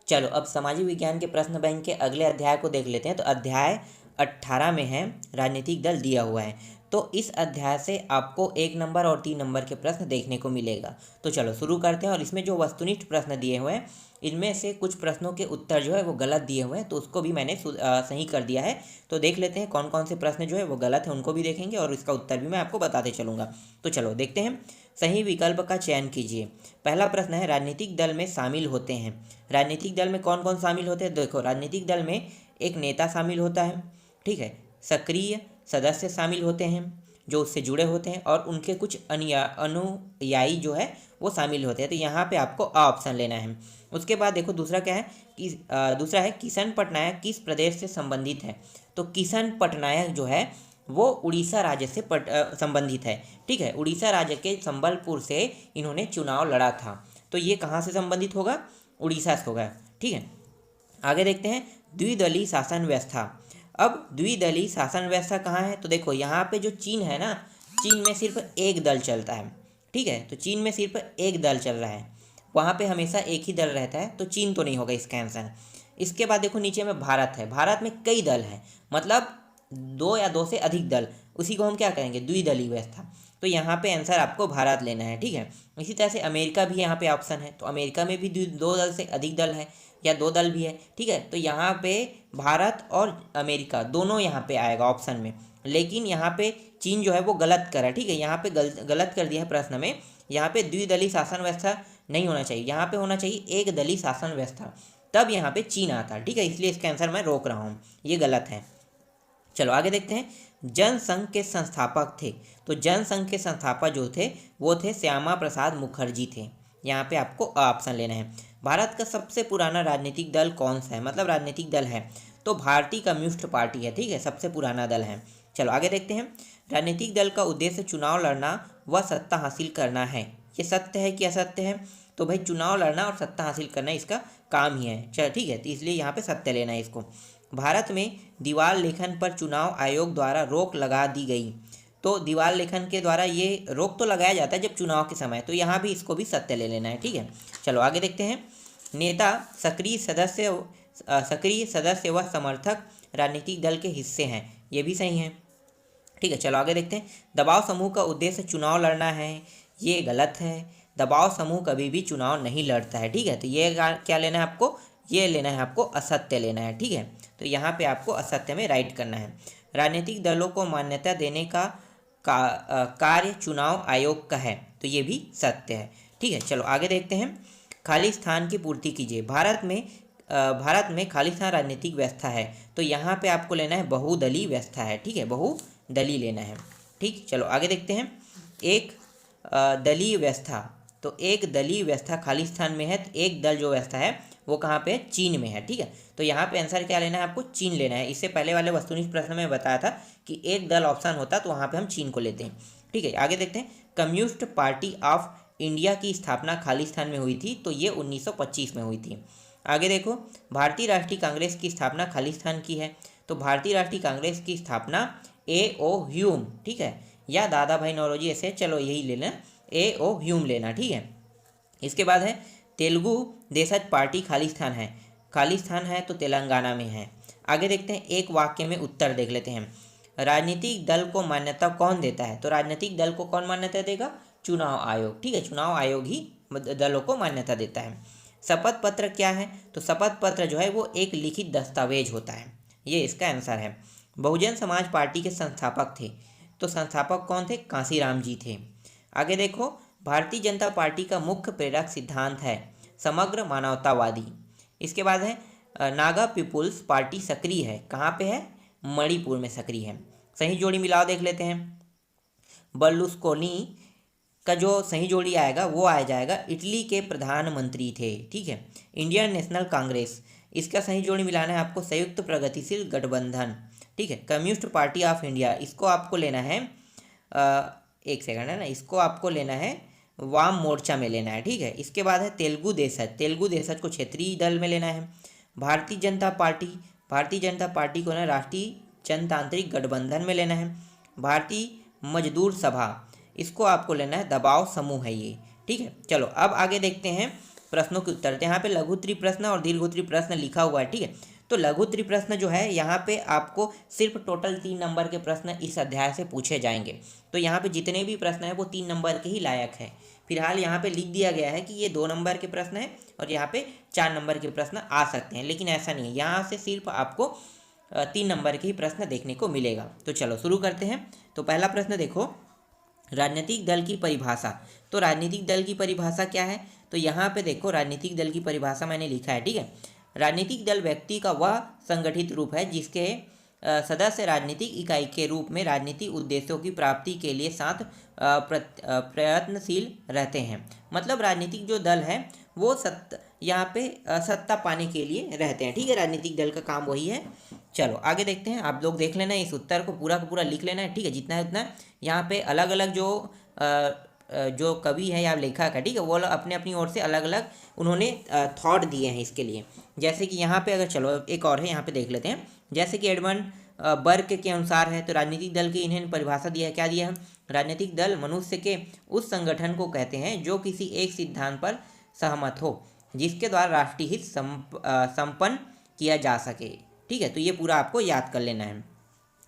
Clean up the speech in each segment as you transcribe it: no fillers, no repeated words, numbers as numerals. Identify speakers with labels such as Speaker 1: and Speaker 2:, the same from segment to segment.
Speaker 1: चलो अब सामाजिक विज्ञान के प्रश्न बैंक के अगले अध्याय को देख लेते हैं। तो अध्याय 18 में है राजनीतिक दल दिया हुआ है। तो इस अध्याय से आपको 1 नंबर और 3 नंबर के प्रश्न देखने को मिलेगा। तो चलो शुरू करते हैं। और इसमें जो वस्तुनिष्ठ प्रश्न दिए हुए हैं इनमें से कुछ प्रश्नों के उत्तर जो है वो गलत दिए हुए हैं, तो उसको भी मैंने सही कर दिया है। तो देख लेते हैं कौन कौन से प्रश्न जो है वो गलत है, उनको भी देखेंगे और इसका उत्तर भी मैं आपको बताते चलूँगा। तो चलो देखते हैं। सही विकल्प का चयन कीजिए। पहला प्रश्न है राजनीतिक दल में शामिल होते हैं। राजनीतिक दल में कौन कौन शामिल होते हैं? देखो, राजनीतिक दल में एक नेता शामिल होता है, ठीक है, सक्रिय सदस्य शामिल होते हैं जो उससे जुड़े होते हैं, और उनके कुछ अनुयायी जो है वो शामिल होते हैं। तो यहाँ पे आपको आ ऑप्शन लेना है। उसके बाद देखो दूसरा क्या है कि दूसरा है किशन पटनायक किस प्रदेश से संबंधित है। तो किशन पटनायक जो है वो उड़ीसा राज्य से संबंधित है, ठीक है। उड़ीसा राज्य के संबलपुर से इन्होंने चुनाव लड़ा था। तो ये कहाँ से संबंधित होगा? उड़ीसा से होगा, ठीक है। आगे देखते हैं द्विदलीय शासन व्यवस्था। अब द्विदलीय शासन व्यवस्था कहाँ है? तो देखो यहाँ पे जो चीन है ना, चीन में सिर्फ एक दल चलता है, ठीक है। तो चीन में सिर्फ एक दल चल रहा है, वहाँ पे हमेशा एक ही दल रहता है, तो चीन तो नहीं होगा इसका आंसर। इसके बाद देखो नीचे में भारत है। भारत में कई दल हैं, मतलब 2 या 2 से अधिक दल, उसी को हम क्या कहेंगे? द्विदलीय व्यवस्था। तो यहाँ पे आंसर आपको भारत लेना है, ठीक है। इसी तरह से अमेरिका भी यहाँ पे ऑप्शन है, तो अमेरिका में भी 2 दल से अधिक दल है या 2 दल भी है, ठीक है। तो यहाँ पे भारत और अमेरिका दोनों यहाँ पे आएगा ऑप्शन में, लेकिन यहाँ पे चीन जो है वो गलत करा, ठीक है। यहाँ पे गलत कर दिया है प्रश्न में। यहाँ पे द्विदलीय शासन व्यवस्था नहीं होना चाहिए, यहाँ पे होना चाहिए एक दलीय शासन व्यवस्था, तब यहाँ पे चीन आता, ठीक है। इसलिए इसका आंसर मैं रोक रहा हूँ, ये गलत है। चलो आगे देखते हैं। जनसंघ के संस्थापक थे। तो जनसंघ के संस्थापक जो थे वो थे श्यामा प्रसाद मुखर्जी थे। यहाँ पे आपको ऑप्शन लेना है। भारत का सबसे पुराना राजनीतिक दल कौन सा है? मतलब राजनीतिक दल है तो भारतीय कम्युनिस्ट पार्टी है, ठीक है, सबसे पुराना दल है। चलो आगे देखते हैं। राजनीतिक दल का उद्देश्य चुनाव लड़ना व सत्ता हासिल करना है। ये सत्य है कि असत्य है? तो भाई चुनाव लड़ना और सत्ता हासिल करना इसका काम ही है, चलो ठीक है। तो इसलिए यहाँ पे सत्य लेना है इसको। भारत में दीवार लेखन पर चुनाव आयोग द्वारा रोक लगा दी गई। तो दीवार लेखन के द्वारा ये रोक तो लगाया जाता है जब चुनाव के समय, तो यहाँ भी इसको भी सत्य ले लेना है, ठीक है। चलो आगे देखते हैं। नेता सक्रिय सदस्य व समर्थक राजनीतिक दल के हिस्से हैं। ये भी सही है, ठीक है। चलो आगे देखते हैं। दबाव समूह का उद्देश्य चुनाव लड़ना है। ये गलत है। दबाव समूह कभी भी चुनाव नहीं लड़ता है, ठीक है। तो ये क्या लेना है आपको? ये लेना है आपको असत्य लेना है, ठीक है। तो यहाँ पे आपको असत्य में राइट करना है। राजनीतिक दलों को मान्यता देने का कार्य चुनाव आयोग का है, तो ये भी सत्य है, ठीक है। चलो आगे देखते हैं। खाली स्थान की पूर्ति कीजिए। भारत में खाली स्थान राजनीतिक व्यवस्था है, तो यहाँ पे आपको लेना है बहुदलीय व्यवस्था है, ठीक है, बहुदलीय लेना है, ठीक। चलो आगे देखते हैं। एक दलीय व्यवस्था। तो एक दलीय व्यवस्था खाली स्थान में है, तो एक दल जो व्यवस्था है वो कहाँ पे है? चीन में है, ठीक है। तो यहाँ पे आंसर क्या लेना है आपको? चीन लेना है। इससे पहले वाले वस्तुनिष्ठ प्रश्न में बताया था कि एक दल ऑप्शन होता तो वहाँ पे हम चीन को लेते हैं, ठीक है। आगे देखते हैं। कम्युनिस्ट पार्टी ऑफ इंडिया की स्थापना खाली स्थान में हुई थी, तो ये 1925 में हुई थी। आगे देखो, भारतीय राष्ट्रीय कांग्रेस की स्थापना खाली स्थान की है, तो भारतीय राष्ट्रीय कांग्रेस की स्थापना A.O. ह्यूम, ठीक है, या दादा भाई नौरोजी, ऐसे चलो यही लेना, A.O. ह्यूम लेना, ठीक है। इसके बाद है तेलुगु देशज पार्टी खाली स्थान है तो तेलंगाना में है। आगे देखते हैं। एक वाक्य में उत्तर देख लेते हैं। राजनीतिक दल को मान्यता कौन देता है? तो राजनीतिक दल को कौन मान्यता देगा? चुनाव आयोग, ठीक है, चुनाव आयोग ही दलों को मान्यता देता है। शपथ पत्र क्या है? तो शपथ पत्र जो है वो एक लिखित दस्तावेज होता है, ये इसका आंसर है। बहुजन समाज पार्टी के संस्थापक थे, तो संस्थापक कौन थे? कांसीराम जी थे। आगे देखो, भारतीय जनता पार्टी का मुख्य प्रेरक सिद्धांत है समग्र मानवतावादी। इसके बाद है नागा पीपुल्स पार्टी सक्रिय है, कहाँ पे है? मणिपुर में सक्रिय है। सही जोड़ी मिलाओ देख लेते हैं। बर्लुस्कोनी का जो सही जोड़ी आएगा वो आ जाएगा इटली के प्रधानमंत्री थे, ठीक है। इंडियन नेशनल कांग्रेस, इसका सही जोड़ी मिलाना है आपको संयुक्त प्रगतिशील गठबंधन, ठीक है। कम्युनिस्ट पार्टी ऑफ इंडिया, इसको आपको लेना है एक सेकंड है ना, इसको आपको लेना है वाम मोर्चा में लेना है, ठीक है। इसके बाद है तेलुगु देशज को क्षेत्रीय दल में लेना है। भारतीय जनता पार्टी को ना राष्ट्रीय जनतांत्रिक गठबंधन में लेना है। भारतीय मजदूर सभा, इसको आपको लेना है दबाव समूह है ये, ठीक है। चलो अब आगे देखते हैं प्रश्नों के उत्तर थे। यहाँ पे लघु उत्तरीय प्रश्न और दीर्घ उत्तरीय प्रश्न लिखा हुआ है, ठीक है। तो लघु उत्तरीय प्रश्न जो है यहाँ पे आपको सिर्फ टोटल 3 नंबर के प्रश्न इस अध्याय से पूछे जाएंगे। तो यहाँ पे जितने भी प्रश्न हैं वो 3 नंबर के ही लायक है। फिलहाल यहाँ पे लिख दिया गया है कि ये 2 नंबर के प्रश्न हैं और यहाँ पे 4 नंबर के प्रश्न आ सकते हैं, लेकिन ऐसा नहीं है, यहाँ से सिर्फ आपको 3 नंबर के ही प्रश्न देखने को मिलेगा। तो चलो शुरू करते हैं। तो पहला प्रश्न देखो, राजनीतिक दल की परिभाषा। तो राजनीतिक दल की परिभाषा क्या है? तो यहाँ पे देखो राजनीतिक दल की परिभाषा मैंने लिखा है, ठीक है। राजनीतिक दल व्यक्ति का वह संगठित रूप है जिसके सदस्य राजनीतिक इकाई के रूप में राजनीतिक उद्देश्यों की प्राप्ति के लिए साथ प्रयत्नशील रहते हैं। मतलब राजनीतिक जो दल है वो यहाँ पे सत्ता पाने के लिए रहते हैं, ठीक है। राजनीतिक दल का काम वही है। चलो आगे देखते हैं। आप लोग देख लेना, इस उत्तर को पूरा का पूरा लिख लेना है, ठीक है, जितना है उतना। यहाँ पे अलग अलग जो कवि है या लेखक है, ठीक है, वो अपने अपनी ओर से अलग अलग उन्होंने थॉट दिए हैं इसके लिए। जैसे कि यहाँ पे अगर चलो एक और है, यहाँ पे देख लेते हैं। जैसे कि एडमंड बर्ग के अनुसार है, तो राजनीतिक दल की इन्हें परिभाषा दिया है, क्या दिया है? राजनीतिक दल मनुष्य के उस संगठन को कहते हैं जो किसी एक सिद्धांत पर सहमत हो जिसके द्वारा राष्ट्रीय हित संपन्न किया जा सके, ठीक है। तो ये पूरा आपको याद कर लेना है।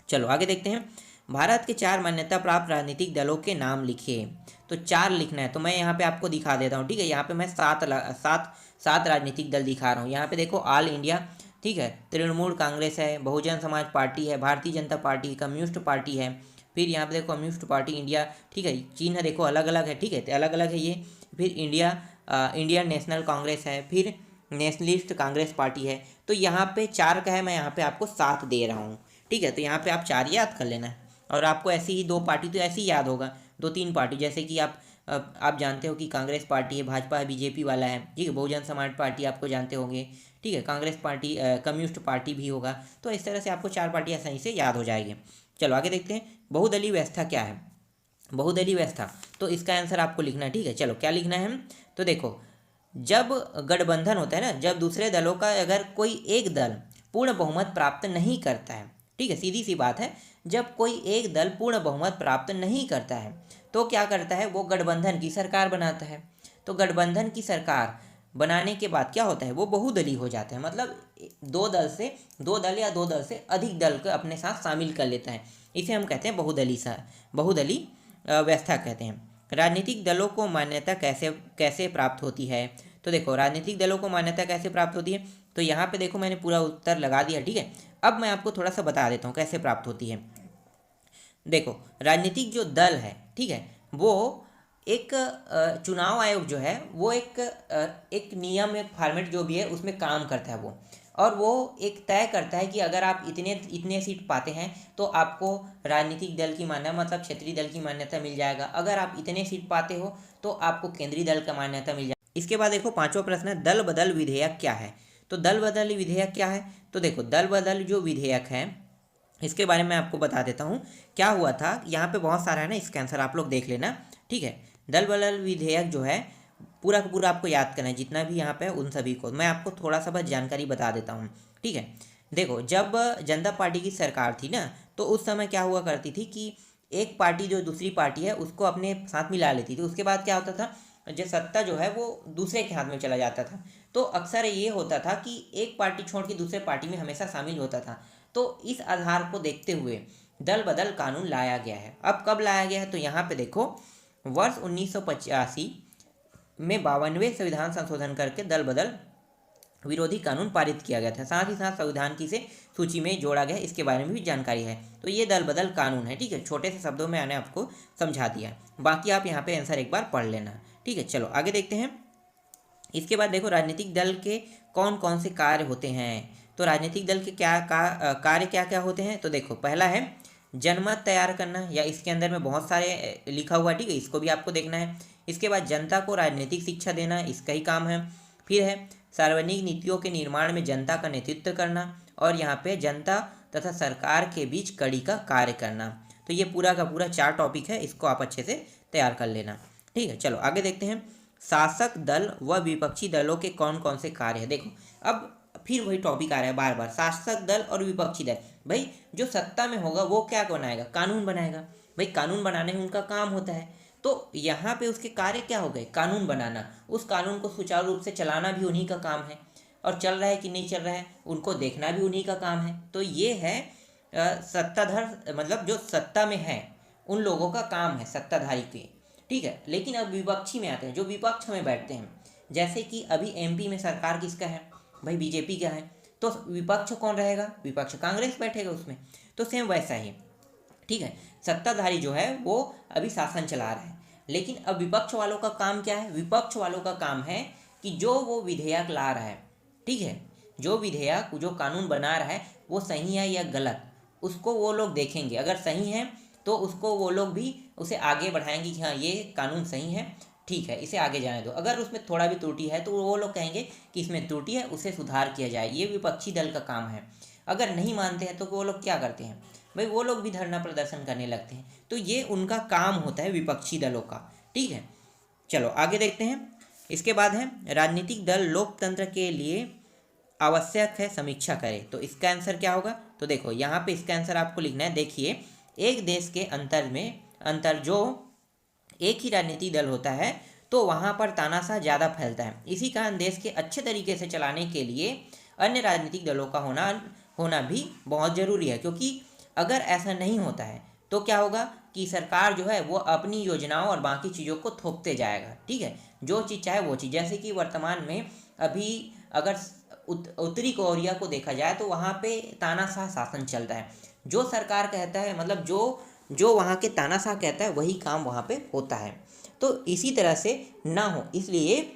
Speaker 1: चलो आगे देखते हैं। भारत के 4 मान्यता प्राप्त राजनीतिक दलों के नाम लिखिए। तो 4 लिखना है, तो मैं यहाँ पे आपको दिखा देता हूँ, ठीक है। यहाँ पे मैं सात राजनीतिक दल दिखा रहा हूँ। यहाँ पे देखो ऑल इंडिया, ठीक है, तृणमूल कांग्रेस है, बहुजन समाज पार्टी है, Bharatiya Janata party, communist party है। फिर यहाँ पे देखो कम्युनिस्ट पार्टी इंडिया, ठीक है, चिन्ह देखो अलग अलग है, ठीक है, तो अलग अलग है ये। फिर इंडियन नेशनल कांग्रेस है, फिर नेशनलिस्ट कांग्रेस पार्टी है। तो यहाँ पे 4 का है, मैं यहाँ पे आपको 7 दे रहा हूँ, ठीक है। तो यहाँ पे आप 4 याद कर लेना है। और आपको ऐसी ही 2 पार्टी तो ऐसी ही याद होगा, 2-3 पार्टी, जैसे कि आप जानते हो कि कांग्रेस पार्टी है, भाजपा बीजेपी वाला है, ठीक है, बहुजन समाज पार्टी आपको जानते होंगे, ठीक है, कांग्रेस पार्टी कम्युनिस्ट पार्टी भी होगा। तो इस तरह से आपको 4 पार्टी आसानी से याद हो जाएगी। चलो आगे देखते हैं। बहुदलीय व्यवस्था क्या है? बहुदलीय व्यवस्था, तो इसका आंसर आपको लिखना है, ठीक है। चलो क्या लिखना है? तो देखो, जब गठबंधन होता है ना, जब दूसरे दलों का अगर कोई एक दल पूर्ण बहुमत प्राप्त नहीं करता है, ठीक है, सीधी सी बात है, जब कोई एक दल पूर्ण बहुमत प्राप्त नहीं करता है तो क्या करता है? वो गठबंधन की सरकार बनाता है। तो गठबंधन की सरकार बनाने के बाद क्या होता है? वो बहुदलीय हो जाता है। मतलब 2 दल या 2 दल से अधिक दल को अपने साथ शामिल कर लेता है। इसे हम कहते हैं बहुदलीय व्यवस्था कहते हैं। राजनीतिक दलों को मान्यता कैसे प्राप्त होती है? तो देखो राजनीतिक दलों को मान्यता कैसे प्राप्त होती है, तो यहाँ पे देखो मैंने पूरा उत्तर लगा दिया, ठीक है। अब मैं आपको थोड़ा सा बता देता हूँ कैसे प्राप्त होती है। देखो राजनीतिक जो दल है, ठीक है, वो एक चुनाव आयोग जो है वो एक नियम, एक फॉर्मेट जो भी है उसमें काम करता है वो, और वो एक तय करता है कि अगर आप इतने सीट पाते हैं तो आपको राजनीतिक दल की मान्यता, मतलब क्षेत्रीय दल की मान्यता मिल जाएगा। अगर आप इतने सीट पाते हो तो आपको केंद्रीय दल का मान्यता मिल जाएगा। इसके बाद देखो 5वां प्रश्न है, दल बदल विधेयक क्या है? तो दल बदल विधेयक क्या है? तो देखो दल बदल जो विधेयक है इसके बारे में आपको बता देता हूँ। क्या हुआ था, यहाँ पे बहुत सारा है ना, इसका आंसर आप लोग देख लेना, ठीक है। दल बदल विधेयक जो है पूरा का पूरा आपको याद करना है, जितना भी यहाँ पे है उन सभी को मैं आपको थोड़ा सा बस जानकारी बता देता हूँ, ठीक है। देखो जब जनता पार्टी की सरकार थी ना, तो उस समय क्या हुआ करती थी कि एक पार्टी जो दूसरी पार्टी है उसको अपने साथ मिला लेती थी। उसके बाद क्या होता था, जो सत्ता जो है वो दूसरे के हाथ में चला जाता था। तो अक्सर ये होता था कि एक पार्टी छोड़ के दूसरे पार्टी में हमेशा शामिल होता था। तो इस आधार को देखते हुए दल बदल कानून लाया गया है। अब कब लाया गया है? तो यहाँ पे देखो वर्ष 1985 में 52वें संविधान संशोधन करके दल बदल विरोधी कानून पारित किया गया था। साथ ही साथ संविधान की से सूची में जोड़ा गया, इसके बारे में भी जानकारी है। तो ये दल बदल कानून है, ठीक है, छोटे से शब्दों में मैंने आपको समझा दिया। बाकी आप यहाँ पे आंसर एक बार पढ़ लेना, ठीक है। चलो आगे देखते हैं। इसके बाद देखो राजनीतिक दल के कौन कौन से कार्य होते हैं। तो राजनीतिक दल के कार्य क्या क्या होते हैं? तो देखो पहला है जनमत तैयार करना, या इसके अंदर में बहुत सारे लिखा हुआ, ठीक है, इसको भी आपको देखना है। इसके बाद जनता को राजनीतिक शिक्षा देना, इसका ही काम है। फिर है सार्वजनिक नीतियों के निर्माण में जनता का नेतृत्व करना, और यहाँ पे जनता तथा सरकार के बीच कड़ी का कार्य करना। तो ये पूरा का पूरा 4 टॉपिक है, इसको आप अच्छे से तैयार कर लेना, ठीक है। चलो आगे देखते हैं। शासक दल व विपक्षी दलों के कौन कौन से कार्य हैं। देखो अब फिर वही टॉपिक आ रहा है बार बार, शासक दल और विपक्षी दल। भाई जो सत्ता में होगा वो क्या बनाएगा? कानून बनाएगा। भाई कानून बनाने में उनका काम होता है। तो यहाँ पे उसके कार्य क्या हो गए, कानून बनाना, उस कानून को सुचारू रूप से चलाना भी उन्हीं का काम है, और चल रहा है कि नहीं चल रहा है उनको देखना भी उन्हीं का काम है। तो ये है सत्ताधार, मतलब जो सत्ता में है उन लोगों का काम है, सत्ताधारी के, ठीक है। लेकिन अब विपक्षी में आते हैं, जो विपक्ष में बैठते हैं, जैसे कि अभी एमपी में सरकार किसका है भाई, बीजेपी का है, तो विपक्ष कौन रहेगा, विपक्ष कांग्रेस बैठेगा उसमें। तो सेम वैसा ही, ठीक है, सत्ताधारी जो है वो अभी शासन चला रहा है, लेकिन अब विपक्ष वालों का काम क्या है, विपक्ष वालों का काम है कि जो वो विधेयक ला रहा है, ठीक है, जो विधेयक, जो कानून बना रहा है वो सही है या गलत, उसको वो लोग देखेंगे। अगर सही है तो उसको वो लोग भी उसे आगे बढ़ाएंगे कि हाँ ये कानून सही है, ठीक है, इसे आगे जाने दो। अगर उसमें थोड़ा भी त्रुटि है तो वो लोग कहेंगे कि इसमें त्रुटि है, उसे सुधार किया जाए, ये विपक्षी दल का काम है। अगर नहीं मानते हैं तो वो लोग क्या करते हैं भाई, वो लोग भी धरना प्रदर्शन करने लगते हैं। तो ये उनका काम होता है विपक्षी दलों का, ठीक है। चलो आगे देखते हैं। इसके बाद है राजनीतिक दल लोकतंत्र के लिए आवश्यक है समीक्षा करें। तो इसका आंसर क्या होगा, तो देखो यहाँ पे इसका आंसर आपको लिखना है। देखिए, एक देश के अंतर जो एक ही राजनीतिक दल होता है तो वहाँ पर तानाशाह ज़्यादा फैलता है। इसी कारण देश के अच्छे तरीके से चलाने के लिए अन्य राजनीतिक दलों का होना भी बहुत ज़रूरी है, क्योंकि अगर ऐसा नहीं होता है तो क्या होगा कि सरकार जो है वो अपनी योजनाओं और बाकी चीज़ों को थोपते जाएगा, ठीक है, जो चीज़ चाहे वो चीज़। जैसे कि वर्तमान में अभी अगर उत्तरी कोरिया को देखा जाए तो वहाँ पे तानाशाह शासन चलता है। जो सरकार कहता है, मतलब जो वहाँ के तानाशाह कहता है वही काम वहाँ पे होता है। तो इसी तरह से ना हो, इसलिए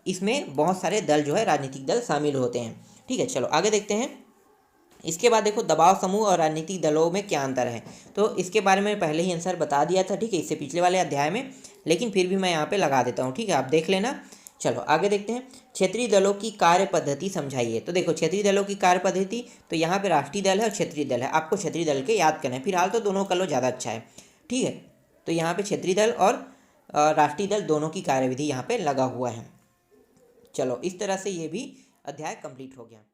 Speaker 1: इसमें बहुत सारे दल जो है राजनीतिक दल शामिल होते हैं, ठीक है। चलो आगे देखते हैं। इसके बाद देखो, दबाव समूह और राजनीतिक दलों में क्या अंतर है। तो इसके बारे में पहले ही आंसर बता दिया था, ठीक है, इससे पिछले वाले अध्याय में, लेकिन फिर भी मैं यहाँ पे लगा देता हूँ, ठीक है, आप देख लेना। चलो आगे देखते हैं। क्षेत्रीय दलों की कार्य पद्धति समझाइए। तो देखो, क्षेत्रीय दलों की कार्य पद्धति, तो यहाँ पे राष्ट्रीय दल है और क्षेत्रीय दल है, आपको क्षेत्रीय दल के याद करना है। फिलहाल तो दोनों कर लो, ज़्यादा अच्छा है, ठीक है। तो यहाँ पे क्षेत्रीय दल और राष्ट्रीय दल दोनों की कार्यविधि यहाँ पे लगा हुआ है। चलो, इस तरह से ये भी अध्याय कंप्लीट हो गया।